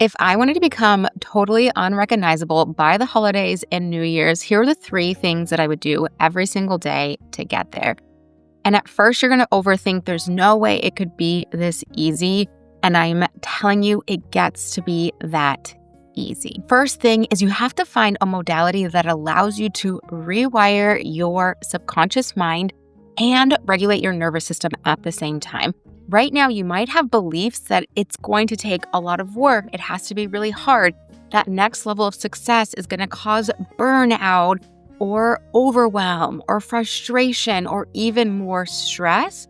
If I wanted to become totally unrecognizable by the holidays and New Year's, here are the 3 things that I would do every single day to get there. And at first, you're going to overthink there's no way it could be this easy. And I'm telling you, it gets to be that easy. First thing is you have to find a modality that allows you to rewire your subconscious mind and regulate your nervous system at the same time. Right now, you might have beliefs that it's going to take a lot of work. It has to be really hard. That next level of success is going to cause burnout or overwhelm or frustration or even more stress.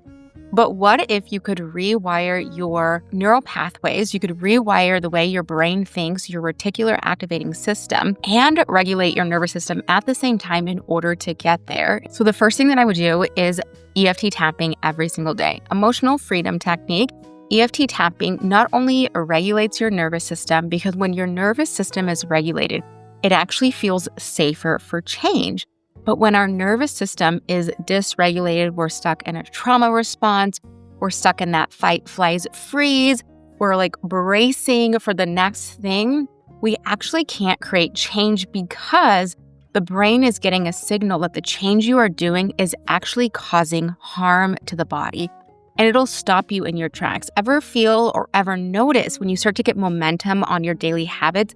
But what if you could rewire your neural pathways? You could rewire the way your brain thinks, your reticular activating system, and regulate your nervous system at the same time in order to get there. So the first thing that I would do is EFT tapping every single day. Emotional freedom technique. EFT tapping not only regulates your nervous system, because when your nervous system is regulated, it actually feels safer for change. But when our nervous system is dysregulated, we're stuck in a trauma response, we're stuck in that fight, flight, freeze, we're like bracing for the next thing, we actually can't create change because the brain is getting a signal that the change you are doing is actually causing harm to the body. And it'll stop you in your tracks. Ever feel or ever notice when you start to get momentum on your daily habits,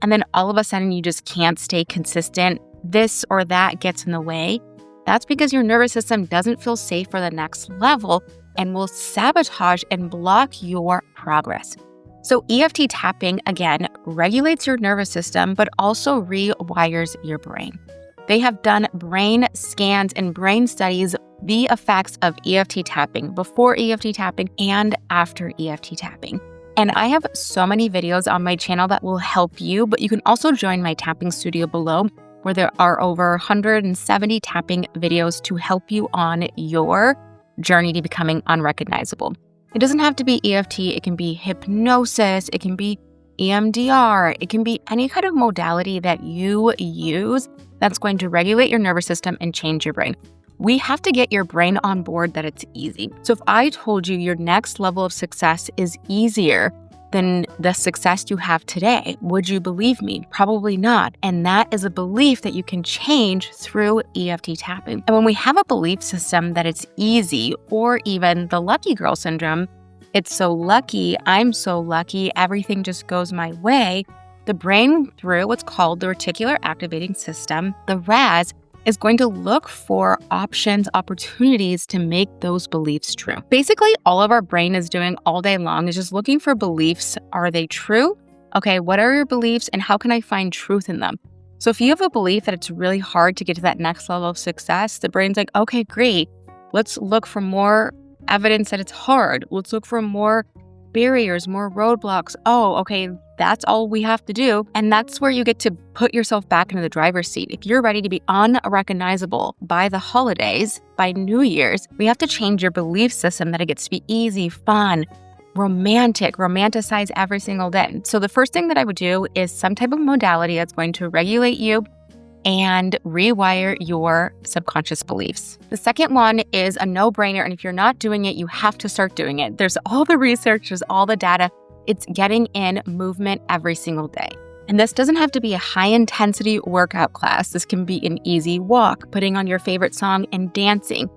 and then all of a sudden you just can't stay consistent? This or that gets in the way? That's because your nervous system doesn't feel safe for the next level and will sabotage and block your progress. So EFT tapping, again, regulates your nervous system, but also rewires your brain. They have done brain scans and brain studies, the effects of EFT tapping before EFT tapping and after EFT tapping. And I have so many videos on my channel that will help you, but you can also join my tapping studio below, where there are over 170 tapping videos to help you on your journey to becoming unrecognizable. It doesn't have to be EFT, it can be hypnosis, it can be EMDR, it can be any kind of modality that you use that's going to regulate your nervous system and change your brain. We have to get your brain on board that it's easy. So if I told you your next level of success is easier than the success you have today, would you believe me? Probably not. And that is a belief that you can change through EFT tapping. And when we have a belief system that it's easy, or even the lucky girl syndrome, it's so lucky, I'm so lucky, everything just goes my way, the brain, through what's called the reticular activating system, the RAS, is going to look for options, opportunities to make those beliefs true. Basically, all of our brain is doing all day long is just looking for beliefs. Are they true? Okay, what are your beliefs and how can I find truth in them? So if you have a belief that it's really hard to get to that next level of success, the brain's like, okay, great. Let's look for more evidence that it's hard. Let's look for more barriers, more roadblocks. Oh, okay, that's all we have to do. And that's where you get to put yourself back into the driver's seat. If you're ready to be unrecognizable by the holidays, by New Year's, we have to change your belief system that it gets to be easy, fun, romantic, romanticize every single day. So the first thing that I would do is some type of modality that's going to regulate you and rewire your subconscious beliefs. The second one is a no-brainer, and if you're not doing it, you have to start doing it. There's all the research, there's all the data. It's getting in movement every single day. And this doesn't have to be a high-intensity workout class. This can be an easy walk, putting on your favorite song and dancing.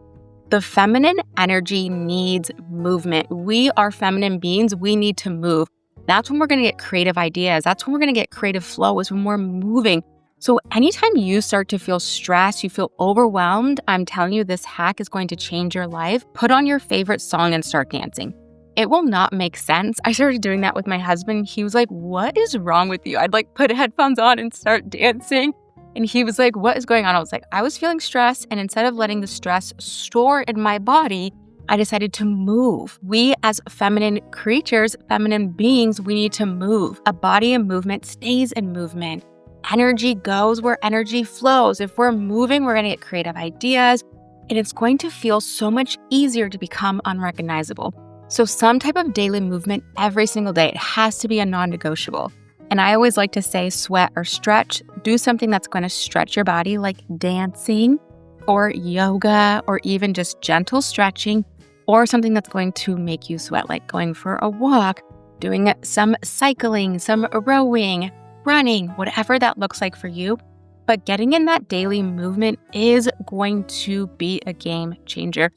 The feminine energy needs movement. We are feminine beings. We need to move. That's when we're going to get creative ideas. That's when we're going to get creative flow, is when we're moving. So anytime you start to feel stressed, you feel overwhelmed, I'm telling you, this hack is going to change your life. Put on your favorite song and start dancing. It will not make sense. I started doing that with my husband. He was like, what is wrong with you? I'd put headphones on and start dancing. And he was like, what is going on? I was like, I was feeling stress. And instead of letting the stress store in my body, I decided to move. We as feminine creatures, feminine beings, we need to move. A body in movement stays in movement. Energy goes where energy flows. If we're moving, we're going to get creative ideas, and it's going to feel so much easier to become unrecognizable. So some type of daily movement every single day. It has to be a non-negotiable. And I always like to say sweat or stretch. Do something that's going to stretch your body, like dancing or yoga or even just gentle stretching, or something that's going to make you sweat, like going for a walk. doing some cycling, some rowing, running, whatever that looks like for you. But getting in that daily movement is going to be a game changer.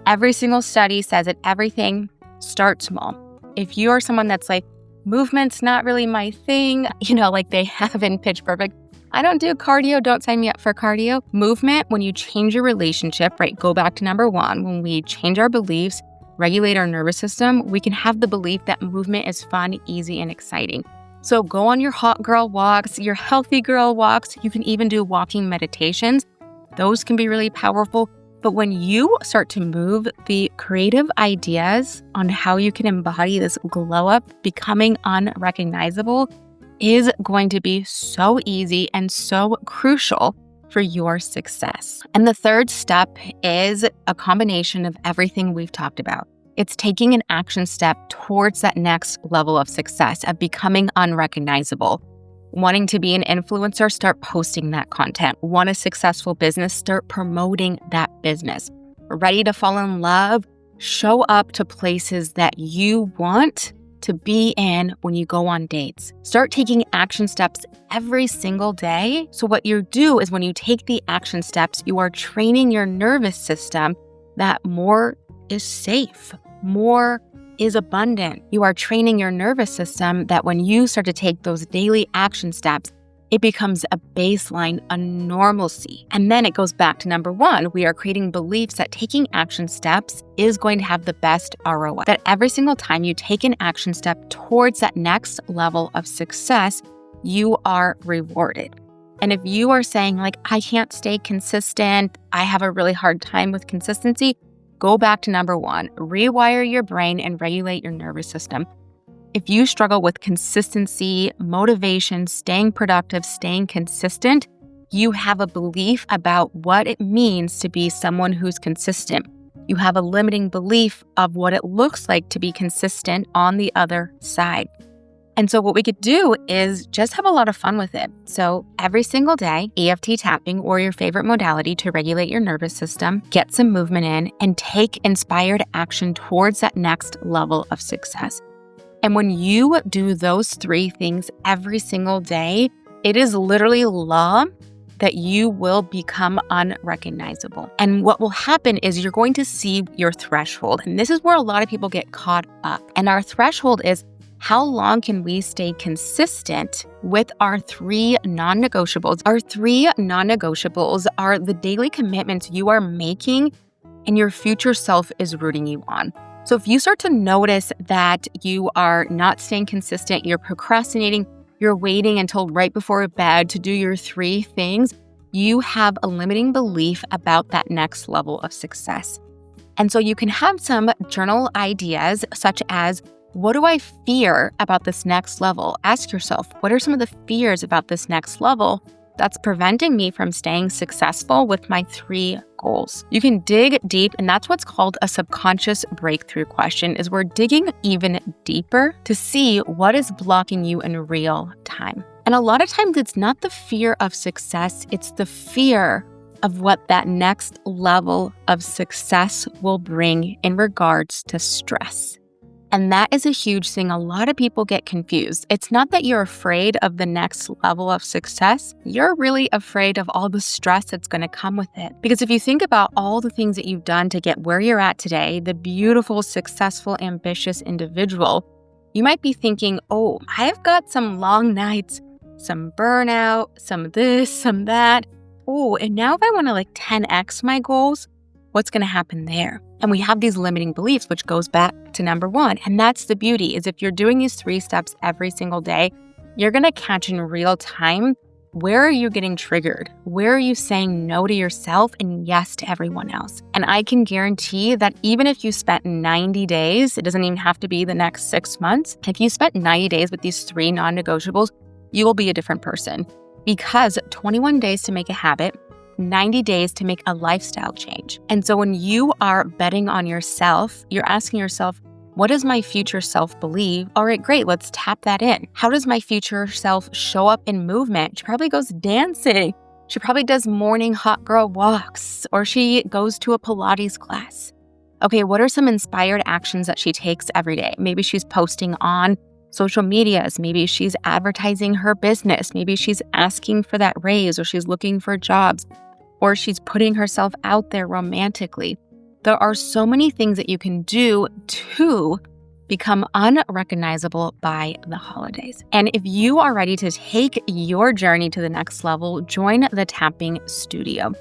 Every single study says it, everything starts small. If you are someone that's like, movement's not really my thing, like they have in Pitch Perfect, I don't do cardio, don't sign me up for cardio. Movement, when you change your relationship, right, go back to number one, when we change our beliefs, regulate our nervous system, we can have the belief that movement is fun, easy, and exciting. So go on your hot girl walks, your healthy girl walks. You can even do walking meditations. Those can be really powerful. But when you start to move, the creative ideas on how you can embody this glow up, becoming unrecognizable, is going to be so easy and so crucial for your success. And the third step is a combination of everything we've talked about. It's taking an action step towards that next level of success, of becoming unrecognizable. Wanting to be an influencer, start posting that content. Want a successful business, start promoting that business. Ready to fall in love, show up to places that you want to be in when you go on dates. Start taking action steps every single day. So what you do is when you take the action steps, you are training your nervous system that more is safe. More is abundant. You are training your nervous system that when you start to take those daily action steps, it becomes a baseline, a normalcy. And then it goes back to number one. We are creating beliefs that taking action steps is going to have the best ROI. That every single time you take an action step towards that next level of success, you are rewarded. And if you are saying like, I can't stay consistent, I have a really hard time with consistency, go back to number one, rewire your brain and regulate your nervous system. If you struggle with consistency, motivation, staying productive, staying consistent, you have a belief about what it means to be someone who's consistent. You have a limiting belief of what it looks like to be consistent on the other side. And so what we could do is just have a lot of fun with it. So every single day, EFT tapping or your favorite modality to regulate your nervous system, get some movement in, and take inspired action towards that next level of success. And when you do those three things every single day, it is literally law that you will become unrecognizable. And what will happen is you're going to see your threshold. And this is where a lot of people get caught up. And our threshold is, how long can we stay consistent with our three non-negotiables? Our three non-negotiables are the daily commitments you are making and your future self is rooting you on. So if you start to notice that you are not staying consistent, you're procrastinating, you're waiting until right before bed to do your three things, you have a limiting belief about that next level of success. And so you can have some journal ideas such as, what do I fear about this next level? Ask yourself, what are some of the fears about this next level that's preventing me from staying successful with my three goals? You can dig deep, and that's what's called a subconscious breakthrough question, is we're digging even deeper to see what is blocking you in real time. And a lot of times it's not the fear of success, it's the fear of what that next level of success will bring in regards to stress. And that is a huge thing. A lot of people get confused. It's not that you're afraid of the next level of success. You're really afraid of all the stress that's going to come with it. Because if you think about all the things that you've done to get where you're at today, the beautiful, successful, ambitious individual, you might be thinking, oh, I've got some long nights, some burnout, some this, some that. Oh, and now if I want to 10x my goals, what's going to happen there? And we have these limiting beliefs, which goes back to number one. And that's the beauty, is if you're doing these three steps every single day, you're going to catch in real time, where are you getting triggered? Where are you saying no to yourself and yes to everyone else? And I can guarantee that even if you spent 90 days, it doesn't even have to be the next 6 months. If you spent 90 days with these three non-negotiables, you will be a different person, because 21 days to make a habit, 90 days to make a lifestyle change. And so when you are betting on yourself, you're asking yourself, what does my future self believe? All right, great, let's tap that in. How does my future self show up in movement? She probably goes dancing. She probably does morning hot girl walks, or she goes to a Pilates class. Okay, what are some inspired actions that she takes every day? Maybe she's posting on social medias. Maybe she's advertising her business. Maybe she's asking for that raise, or she's looking for jobs, or she's putting herself out there romantically. There are so many things that you can do to become unrecognizable by the holidays. And if you are ready to take your journey to the next level, join the tapping studio.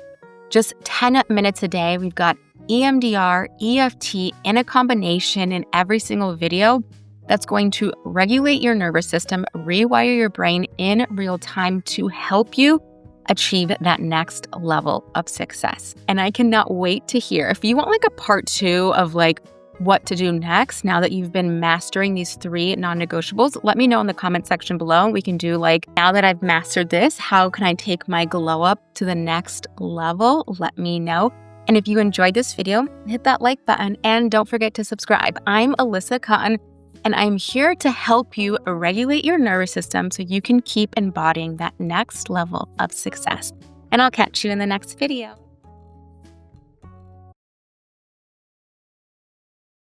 Just 10 minutes a day. We've got EMDR, EFT in a combination in every single video that's going to regulate your nervous system, rewire your brain in real time to help you achieve that next level of success. And I cannot wait to hear. If you want like a part 2 of like what to do next now that you've been mastering these 3 non-negotiables, let me know in the comment section below. We can do like, now that I've mastered this, how can I take my glow up to the next level? Let me know. And if you enjoyed this video, hit that like button and don't forget to subscribe. I'm Alyssa Cotten, and I'm here to help you regulate your nervous system so you can keep embodying that next level of success. And I'll catch you in the next video.